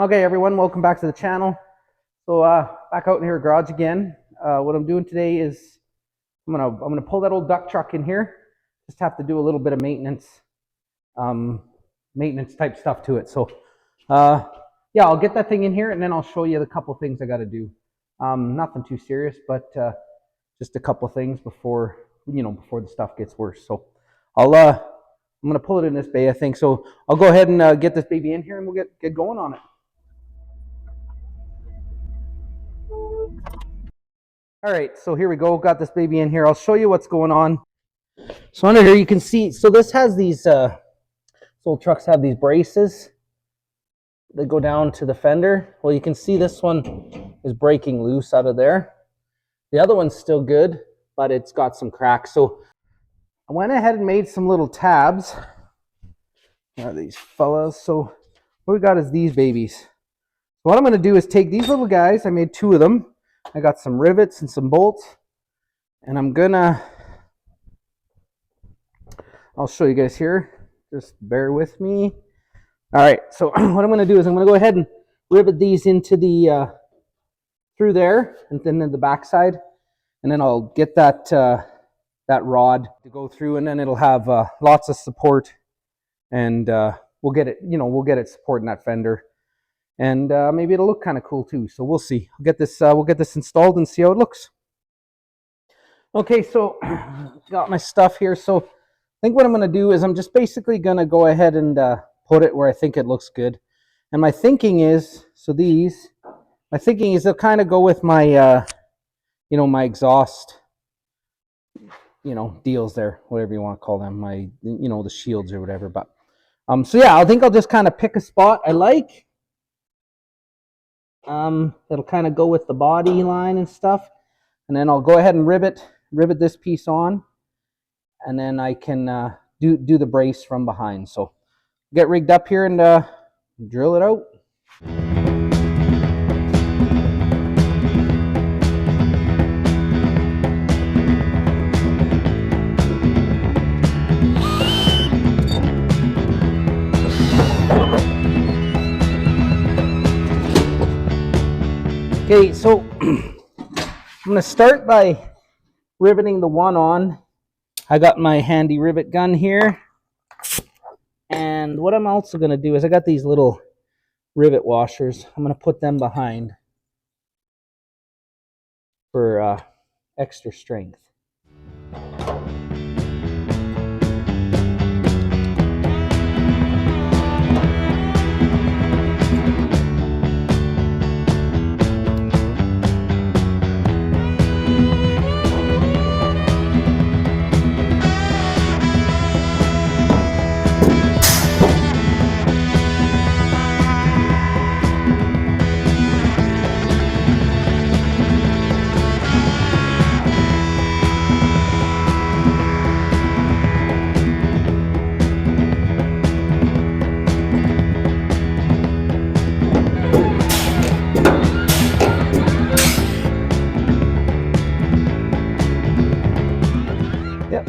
Okay, everyone, welcome back to the channel. So back out in here, garage again. What I'm doing today is I'm gonna pull that old duck truck in here. Just have to do a little bit of maintenance, maintenance type stuff to it. So yeah, I'll get that thing in here, and then I'll show you the couple things I got to do. Nothing too serious, but just a couple things before before the stuff gets worse. So I'm gonna pull it in this bay, I think. So I'll go ahead and get this baby in here, and we'll get going on it. All right, so here we go. Got this baby in here. I'll show you what's going on. So under here you can see, so this has these, old trucks have these braces that go down to the fender. Well, you can see this one is breaking loose out of there. The other one's still good, but it's got some cracks. So I went ahead and made some little tabs. These fellas. So what we got is these babies. So what I'm going to do is take these little guys. I made two of them. I got some rivets and some bolts, and I'll show you guys here. Just bear with me. All right, so what I'm gonna do is I'm gonna go ahead and rivet these into the, through there, and then in the backside, and then I'll get that, that rod to go through, and then it'll have lots of support, and we'll get it supporting that fender. And maybe it'll look kind of cool too. So we'll see. We'll get this installed and see how it looks. Okay, so got my stuff here. So I think what I'm going to do is I'm just basically going to go ahead and put it where I think it looks good. And my thinking is, they'll kind of go with my, my exhaust, deals there, whatever you want to call them, my, the shields or whatever. But so yeah, I think I'll just kind of pick a spot I like. That'll kind of go with the body line and stuff, and then I'll go ahead and rivet this piece on, and then I can do the brace from behind. So get rigged up here and drill it out. Okay, so I'm going to start by riveting the one on. I got my handy rivet gun here. And what I'm also going to do is I got these little rivet washers. I'm going to put them behind for extra strength.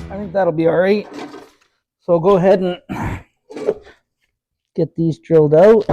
I think that'll be all right. So I'll go ahead and get these drilled out.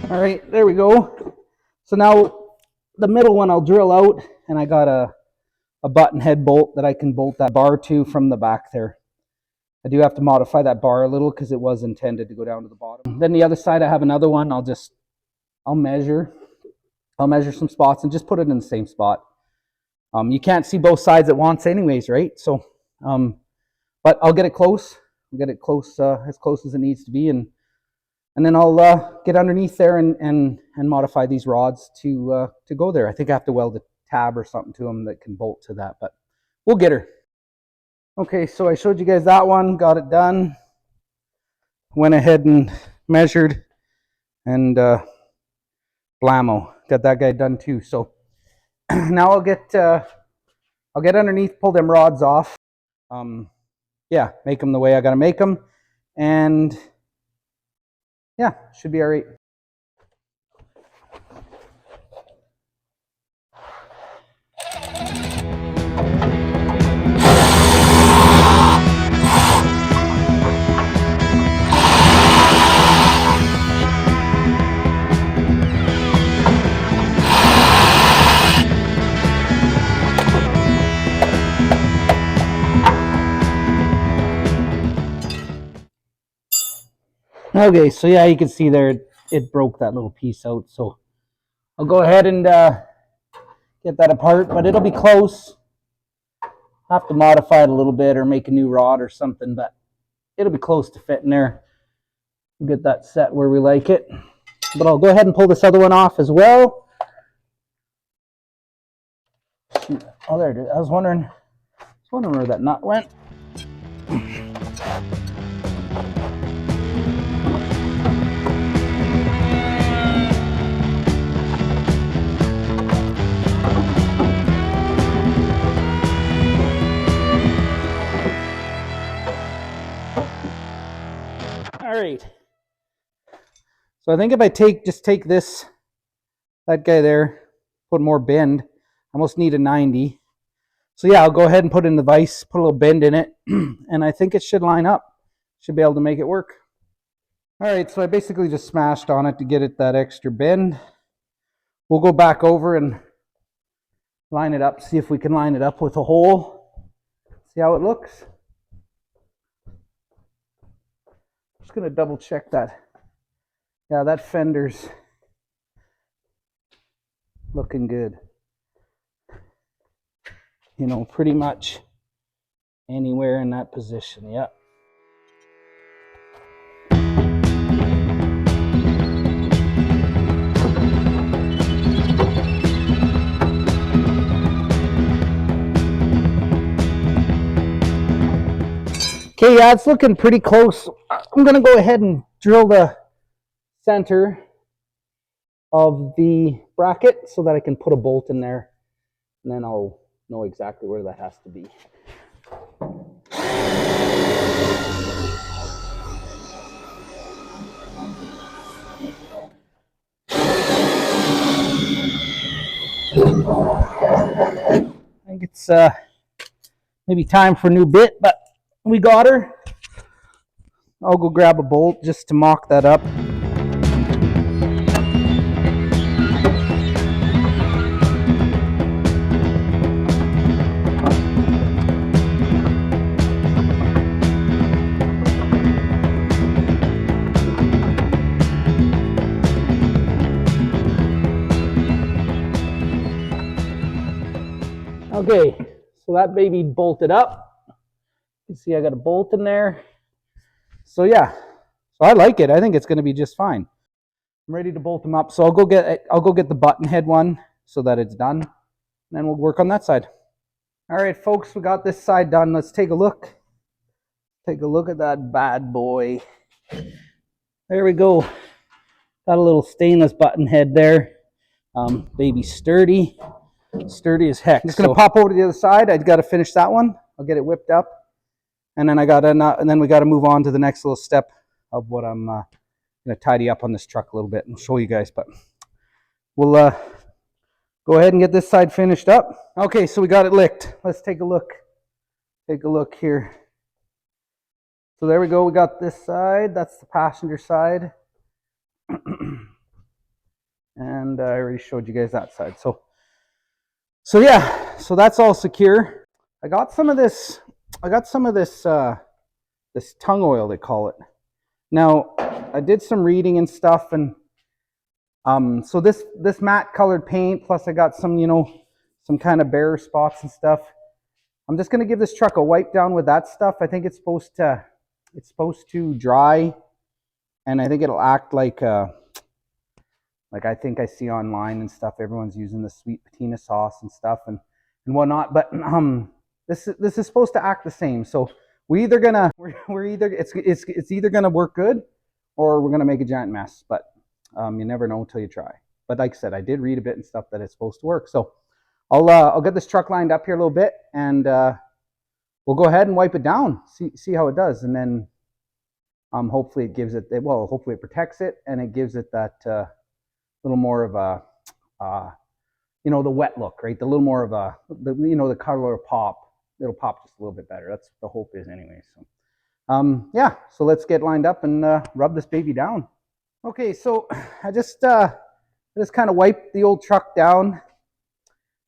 All right, there we go. So now the middle one I'll drill out, and I got a button head bolt that I can bolt that bar to from the back there. I do have to modify that bar a little because it was intended to go down to the bottom. Then the other side I have another one. I'll measure some spots and just put it in the same spot. You can't see both sides at once anyways, right? So but I'll get it close. I'll get it close, as close as it needs to be, and then I'll get underneath there and modify these rods to go there. I think I have to weld a tab or something to them that can bolt to that, but we'll get her. Okay, so I showed you guys that one, got it done. Went ahead and measured, and blammo, got that guy done too. So now I'll get underneath, pull them rods off. Yeah, make them the way I gotta make them, and yeah, should be all right. Okay, so yeah, you can see there it broke that little piece out. So I'll go ahead and get that apart, but it'll be close. Have to modify it a little bit or make a new rod or something, but it'll be close to fitting there. We'll get that set where we like it. But I'll go ahead and pull this other one off as well. Oh, there it is. I was wondering where that nut went. All right. So I think if I just take this, that guy there, put more bend, I almost need a 90. So yeah, I'll go ahead and put in the vise, put a little bend in it, and I think it should line up. Should be able to make it work. All right, so I basically just smashed on it to get it that extra bend. We'll go back over and line it up, see if we can line it up with a hole. See how it looks. Just gonna double check that. Yeah, that fender's looking good. You know, pretty much anywhere in that position. Yeah. Okay, yeah, it's looking pretty close. I'm gonna go ahead and drill the center of the bracket so that I can put a bolt in there, and then I'll know exactly where that has to be. I think it's maybe time for a new bit, but we got her. I'll go grab a bolt just to mock that up. Okay, so that baby bolted up. You can see I got a bolt in there. So yeah, so I like it. I think it's going to be just fine. I'm ready to bolt them up. So I'll go get the button head one so that it's done. And then we'll work on that side. All right, folks, we got this side done. Let's take a look. Take a look at that bad boy. There we go. Got a little stainless button head there. Baby sturdy as heck. I'm just gonna pop over to the other side. I've got to finish that one. I'll get it whipped up, and then we got to move on to the next little step of what I'm gonna tidy up on this truck a little bit and show you guys. But we'll go ahead and get this side finished up. Okay, so we got it licked. Let's take a look. Take a look here. So there we go. We got this side. That's the passenger side. And I already showed you guys that side. So yeah, so that's all secure. I got some of this this tung oil, they call it. Now, I did some reading and stuff, and so this matte colored paint, plus I got some, you know, some kind of bare spots and stuff. I'm just gonna give this truck a wipe down with that stuff. I think it's supposed to dry, and I think it'll act like I think I see online and stuff. Everyone's using the sweet patina sauce and stuff and whatnot. But this is supposed to act the same. So we're either it's either gonna work good or we're gonna make a giant mess. But you never know until you try. But like I said, I did read a bit and stuff that it's supposed to work. So I'll get this truck lined up here a little bit, and we'll go ahead and wipe it down, see how it does, and then hopefully it gives it, well, hopefully it protects it, and it gives it that little more of a the wet look, right? The little more of the color pop. It'll pop just a little bit better. That's the hope is anyway. So yeah, so let's get lined up and rub this baby down. Okay, so I just kind of wiped the old truck down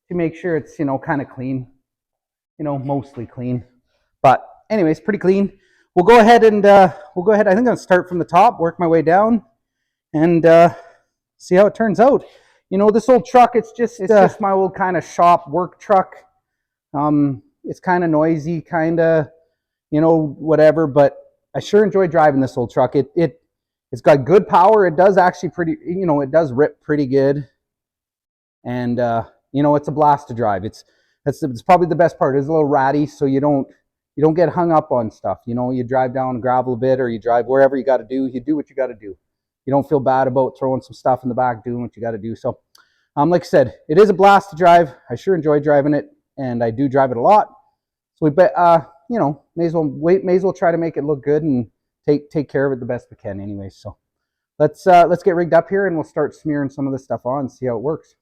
to make sure it's kind of clean, mostly clean. But anyways, pretty clean. We'll go ahead and I think I'll start from the top, work my way down, and see how it turns out. This old truck, it's just my old kind of shop work truck. It's kind of noisy, kind of, whatever, but I sure enjoy driving this old truck. It's got good power. It does actually it does rip pretty good. And, it's a blast to drive. It's probably the best part. It's a little ratty, so you don't get hung up on stuff. You drive down gravel a bit, or you drive wherever you got to do. You do what you got to do. You don't feel bad about throwing some stuff in the back, doing what you got to do. So, like I said, it is a blast to drive. I sure enjoy driving it, and I do drive it a lot. So may as well try to make it look good and take care of it the best we can anyway. So let's get rigged up here, and we'll start smearing some of this stuff on and see how it works.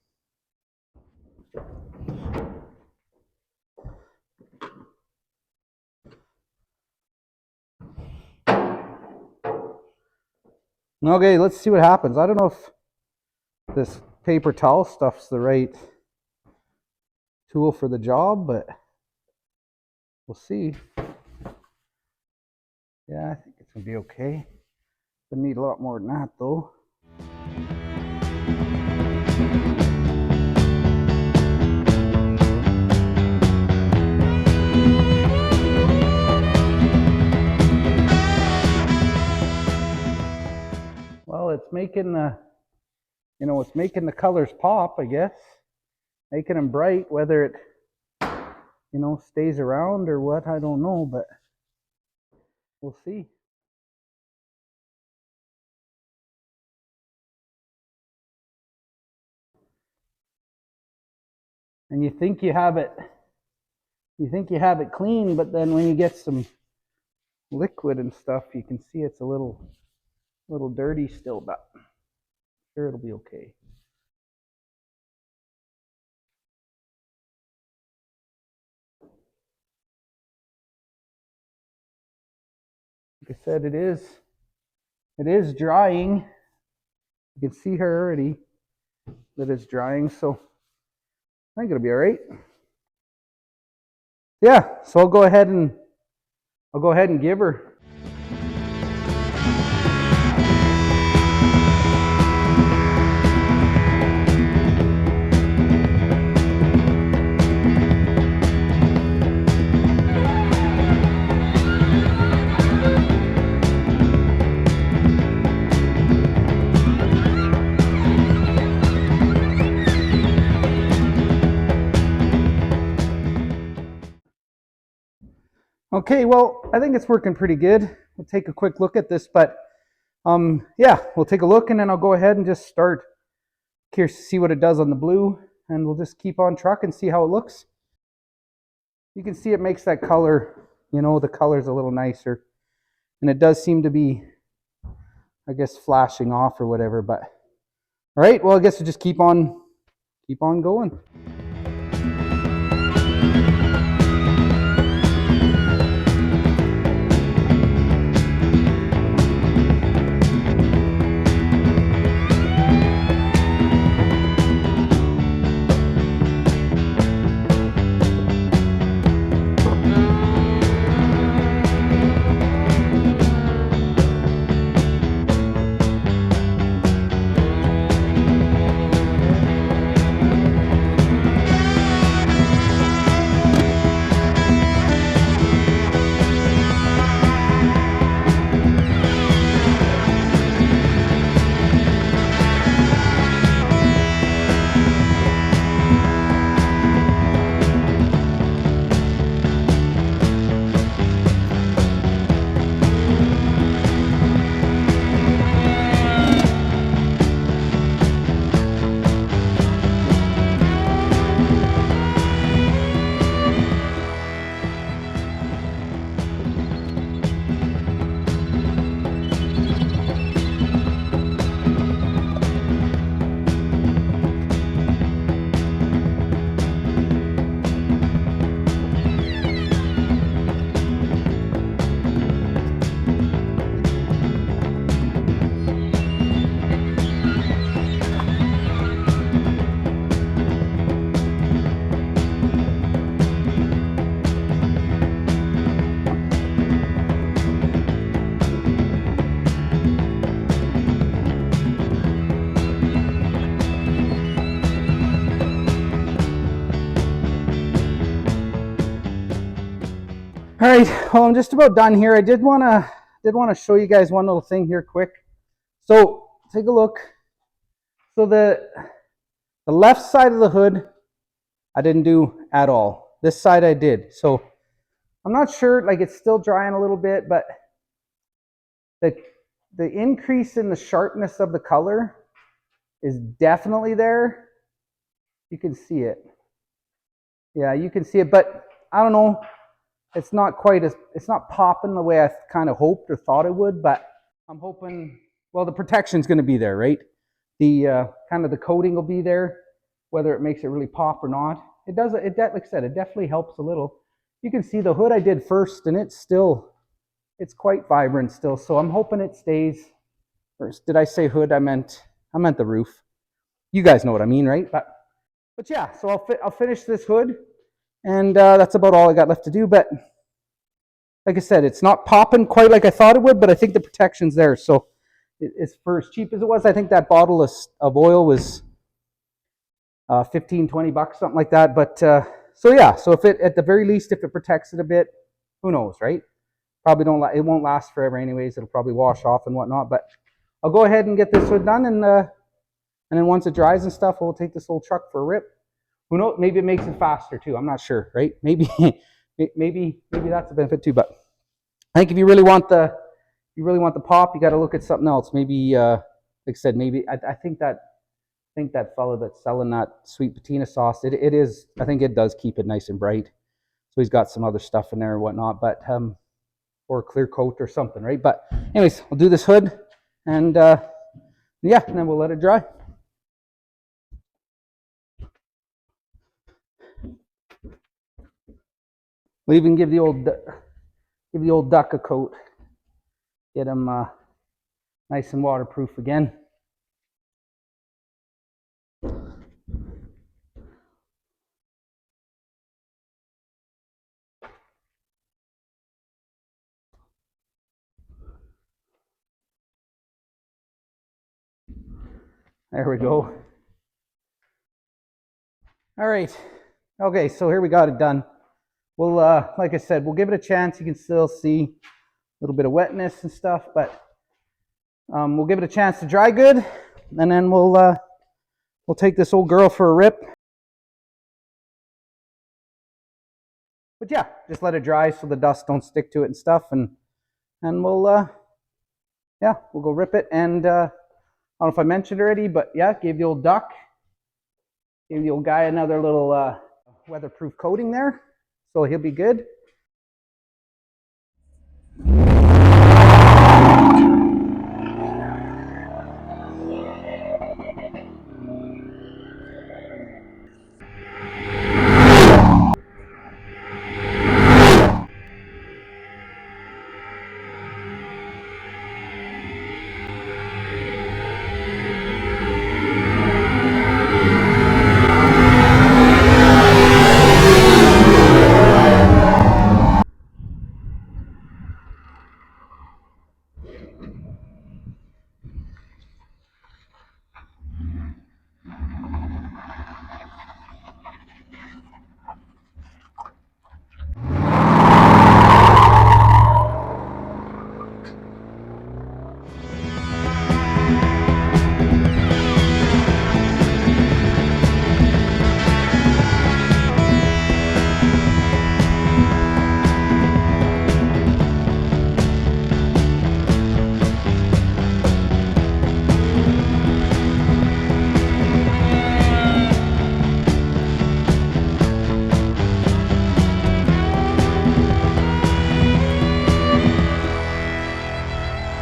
Okay, let's see what happens. I don't know if this paper towel stuff's the right tool for the job, but we'll see. Yeah, I think it's gonna be okay. Gonna need a lot more than that though. Well, it's making the colors pop, I guess. Making them bright, whether it stays around or what, I don't know, but we'll see. And you think you have it clean, but then when you get some liquid and stuff, you can see it's a little dirty still, but sure it'll be okay. Like I said, it is drying. You can see her already that it's drying, so I think it'll be all right. Yeah, so I'll go ahead and give her. Okay, well, I think it's working pretty good. We'll take a quick look at this, but yeah, we'll take a look, and then I'll go ahead and just start. Curious to see what it does on the blue, and we'll just keep on truck and see how it looks. You can see it makes that color, the color's a little nicer, and it does seem to be, I guess, flashing off or whatever. But all right, well, I guess we'll just keep on going. All right, well, I'm just about done here. I did want to show you guys one little thing here quick. So take a look. So the left side of the hood I didn't do at all. This side I did. So I'm not sure, like it's still drying a little bit, but the increase in the sharpness of the color is definitely there. You can see it. Yeah, you can see it, but I don't know. It's not popping the way I kind of hoped or thought it would, but I'm hoping, well, the protection's going to be there, right? The kind of the coating will be there, whether it makes it really pop or not. It does, like I said, it definitely helps a little. You can see the hood I did first, and it's quite vibrant still, so I'm hoping it stays. Or did I say hood? I meant the roof. You guys know what I mean, right? But yeah, so I'll finish this hood, and that's about all I got left to do. But like I said, it's not popping quite like I thought it would, but I think the protection's there. So it's for as cheap as it was. I think that bottle of oil was $15-20, something like that. But so yeah, so if it, at the very least, if it protects it a bit, who knows, right? Probably it won't last forever anyways. It'll probably wash off and whatnot. But I'll go ahead and get this hood done, and then once it dries and stuff, we'll take this old truck for a rip. Who knows? Maybe it makes it faster too. I'm not sure, right? Maybe that's a benefit too. But I think if you really want the pop, you got to look at something else. Maybe like I said, maybe I think that fellow that's selling that sweet patina sauce, it is, I think it does keep it nice and bright. So he's got some other stuff in there and whatnot, but or clear coat or something, right? But anyways, I'll do this hood, and yeah, and then we'll let it dry. We'll even give the old duck a coat, get him nice and waterproof again. There we go. All right. Okay, so here we got it done. We'll, like I said, we'll give it a chance. You can still see a little bit of wetness and stuff, but we'll give it a chance to dry good, and then we'll take this old girl for a rip. But yeah, just let it dry so the dust don't stick to it and stuff, and we'll yeah, we'll go rip it. And I don't know if I mentioned already, but yeah, gave the old duck, gave the old guy another little weatherproof coating there, so he'll be good.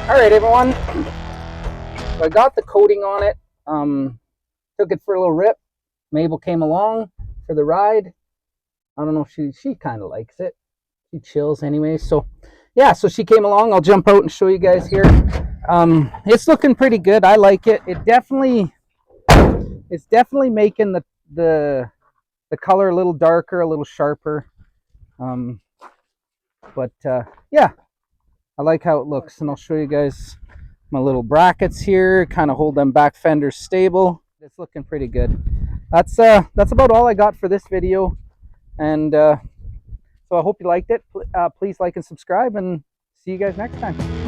All right, everyone. So I got the coating on it. Took it for a little rip. Mabel came along for the ride. I don't know if she kind of likes it. She chills anyway. So yeah, so she came along. I'll jump out and show you guys here. It's looking pretty good. I like it. It's definitely making the color a little darker, a little sharper. But yeah, I like how it looks, and I'll show you guys my little brackets here, kind of hold them back fenders stable. It's looking pretty good. That's about all I got for this video, and so So I hope you liked it. Please like and subscribe, and see you guys next time.